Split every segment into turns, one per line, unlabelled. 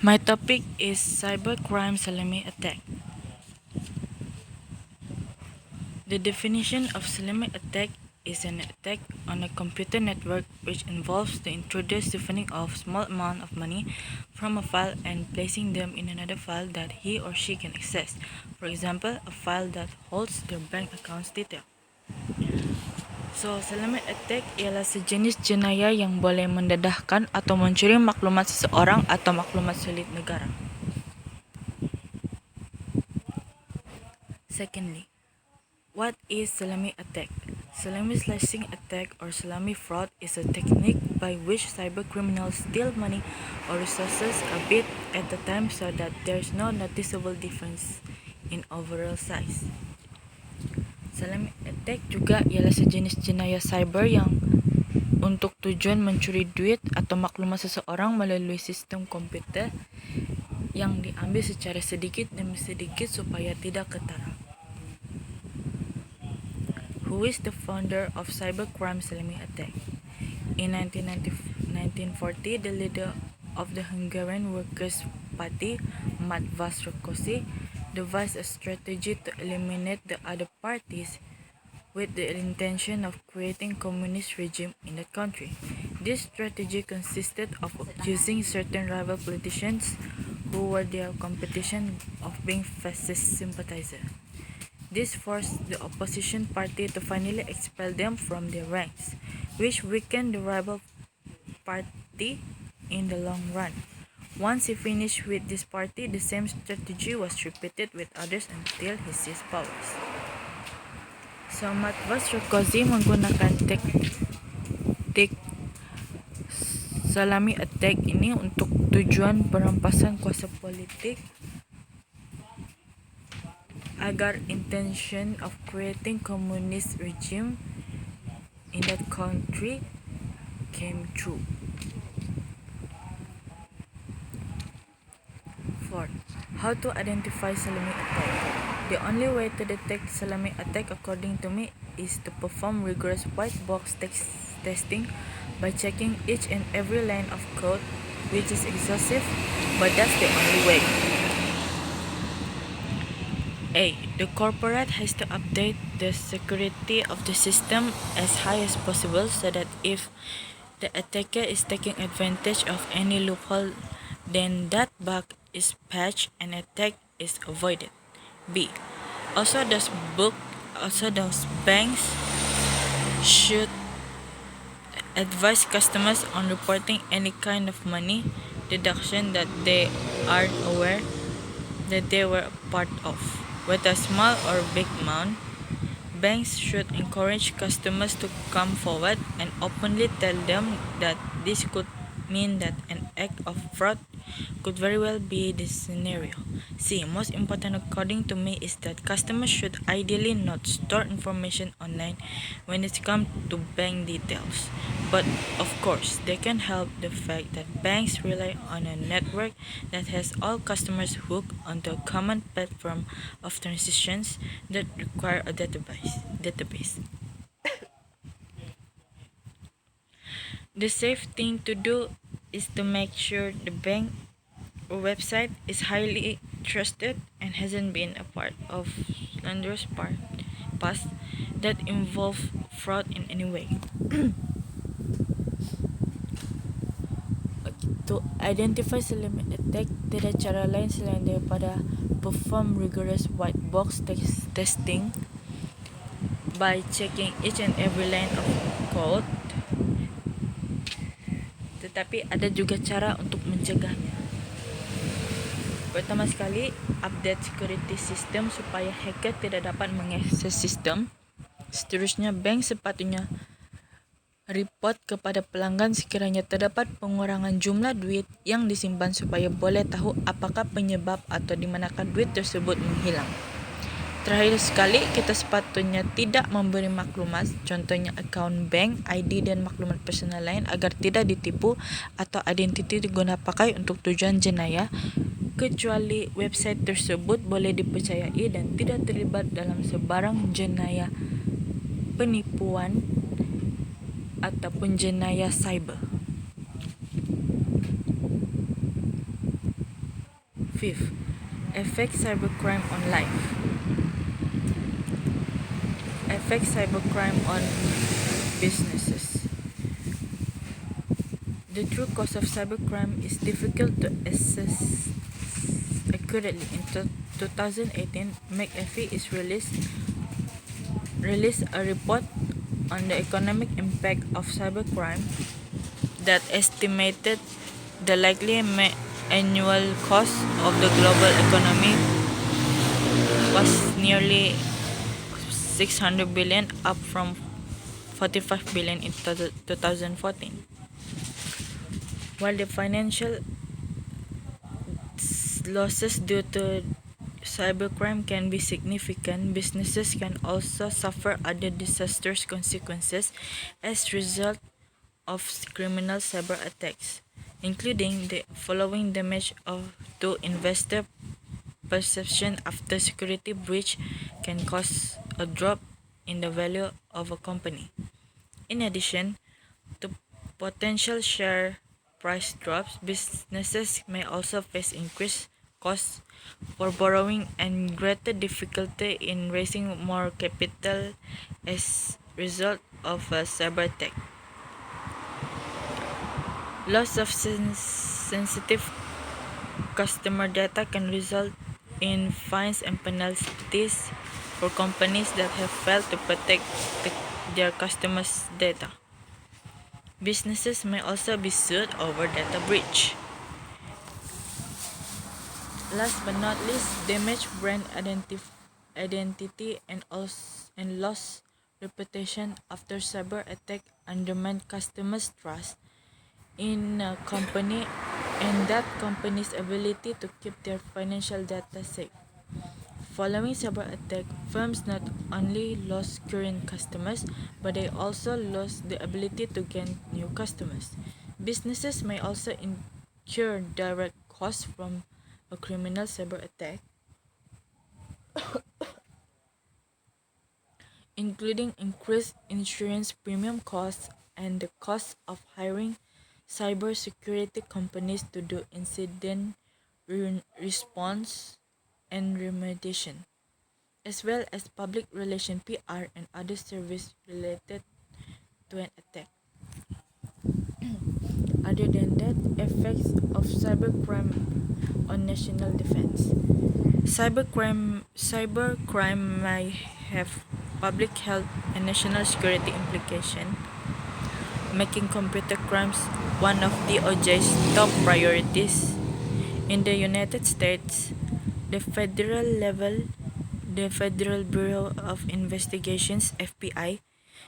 My topic is cybercrime Salami attack. The definition of Salami attack is an attack on a computer network which involves the intruder siphoning off small amount of money from a file and placing them in another file that he or she can access. For example, a file that holds their bank account's detail. So, Salami attack ialah sejenis jenayah yang boleh mendedahkan atau mencuri maklumat seseorang atau maklumat sulit negara. Secondly, what is Salami attack? Salami slicing attack or Salami fraud is a technique by which cybercriminals steal money or resources a bit at a time so that there is no noticeable difference in overall size. Salami attack juga ialah sejenis jenayah cyber yang untuk tujuan mencuri duit atau maklumat seseorang melalui sistem komputer yang diambil secara sedikit demi sedikit supaya tidak ketara. Who is the founder of cybercrime Salami attack? In 1940, the leader of the Hungarian Workers' Party, Matvas Rakosi, devised a strategy to eliminate the other parties with the intention of creating communist regime in that country. This strategy consisted of accusing certain rival politicians who were their competition of being fascist sympathizers. This forced the opposition party to finally expel them from their ranks, which weakened the rival party in the long run. Once he finished with this party, the same strategy was repeated with others until he seized powers. So, Matvas Rakosi menggunakan teknik Salami attack ini untuk tujuan perampasan kuasa politik agar intention of creating communist regime in that country came true. Fourth, how to identify Salami attack? The only way to detect Salami attack, according to me, is to perform rigorous white box testing by checking each and every line of code, which is exhaustive, but that's the only way. A. The corporate has to update the security of the system as high as possible so that if the attacker is taking advantage of any loophole, then that bug is patched and attack is avoided. B. Also those banks should advise customers on reporting any kind of money deduction that they are aware that they were part of. Whether small or big amount, banks should encourage customers to come forward and openly tell them that this could mean that an act of fraud could very well be this scenario. C. Most important according to me is that customers should ideally not store information online when it comes to bank details. But of course, they can help the fact that banks rely on a network that has all customers hooked onto a common platform of transactions that require a database. The safe thing to do is to make sure the bank or website is highly trusted and hasn't been a part of slanderous past that involve fraud in any way. To identify Salami attack, tidak cara lain selain daripada perform rigorous white box testing by checking each and every line of code. Tetapi ada juga cara untuk mencegahnya. Pertama sekali, update security system supaya hacker tidak dapat mengakses sistem. Seterusnya, bank sepatutnya report kepada pelanggan sekiranya terdapat pengurangan jumlah duit yang disimpan supaya boleh tahu apakah penyebab atau di manakah duit tersebut menghilang. Terakhir sekali, kita sepatutnya tidak memberi maklumat, contohnya akaun bank, ID dan maklumat personal lain agar tidak ditipu atau identiti digunakan pakai untuk tujuan jenayah, kecuali website tersebut boleh dipercayai dan tidak terlibat dalam sebarang jenayah penipuan ataupun jenayah cyber. Fifth, affect cybercrime on life. Affect cybercrime on businesses. The true cause of cybercrime is difficult to assess accurately. In 2018, McAfee is released a report on the economic impact of cybercrime that estimated the likely annual cost of the global economy was nearly 600 billion, up from 45 billion in 2014. While the financial losses due to cybercrime can be significant, businesses can also suffer other disastrous consequences as a result of criminal cyber attacks, including the following damage to investor perception after security breach can cause a drop in the value of a company. In addition to potential share price drops, businesses may also face increased costs for borrowing and greater difficulty in raising more capital as a result of a cyber attack. Loss of sensitive customer data can result in fines and penalties for companies that have failed to protect their customers' data. Businesses may also be sued over data breach. Last but not least, damaged brand identity and lost reputation after cyber attack undermine customers' trust in a company and that company's ability to keep their financial data safe. Following cyber attack, firms not only lost current customers, but they also lost the ability to gain new customers. Businesses may also incur direct costs from a criminal cyber attack, including increased insurance premium costs and the cost of hiring cybersecurity companies to do incident response and remediation, as well as public relation PR and other services related to an attack. Other than that, effects of cybercrime on national defense. Cybercrime may have public health and national security implications, making computer crimes one of DOJ's top priorities. In the United States, the Federal Bureau of Investigations (FBI)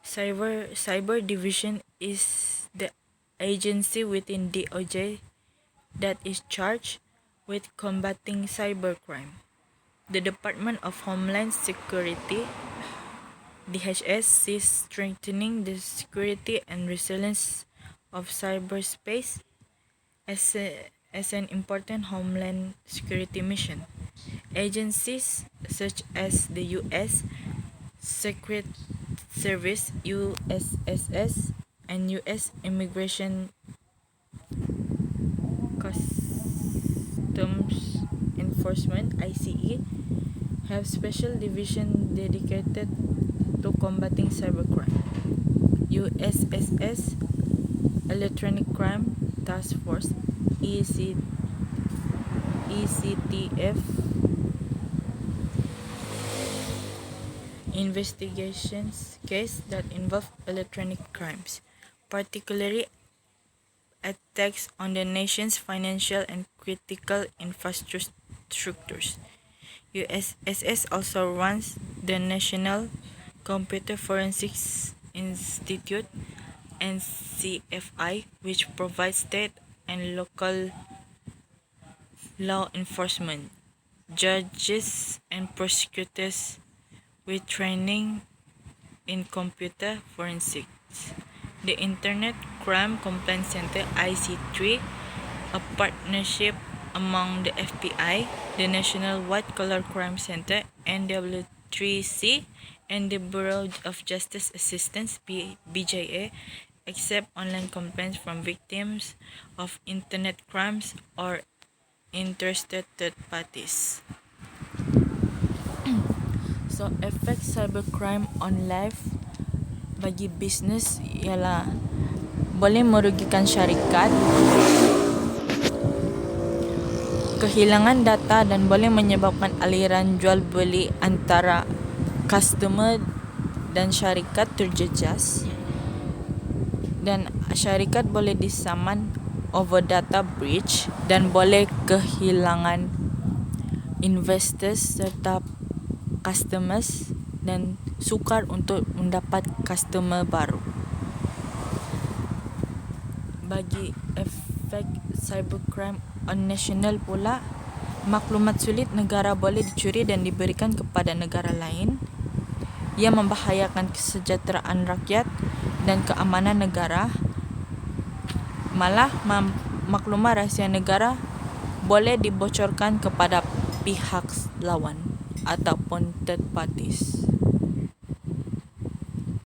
Cyber Division is the agency within DOJ that is charged with combating cybercrime. The Department of Homeland Security (DHS) sees strengthening the security and resilience of cyberspace as an important homeland security mission. Agencies such as the U.S. Secret Service (USSS) and U.S. Immigration Customs Enforcement (ICE) have special divisions dedicated to combating cybercrime. USSS Electronic Crime Task Force ECTF investigations cases that involve electronic crimes, particularly attacks on the nation's financial and critical infrastructures. USSS also runs the National Computer Forensics Institute (NCFI), which provides state and local law enforcement, judges, and prosecutors with training in computer forensics. The Internet Crime Complaint Center (IC3), a partnership among the FBI, the National White Collar Crime Center (NW3C), and the Bureau of Justice Assistance (BJA), accept online complaints from victims of Internet crimes or interested third parties. So, efek cybercrime on life bagi bisnes ialah boleh merugikan syarikat, kehilangan data dan boleh menyebabkan aliran jual beli antara customer dan syarikat terjejas, dan syarikat boleh disaman over data breach dan boleh kehilangan investors serta customers dan sukar untuk mendapat customer baru. Bagi efek cybercrime on national pula, maklumat sulit negara boleh dicuri dan diberikan kepada negara lain. Ia membahayakan kesejahteraan rakyat dan keamanan negara. Malah maklumat rahsia negara boleh dibocorkan kepada pihak lawan ataupun third parties.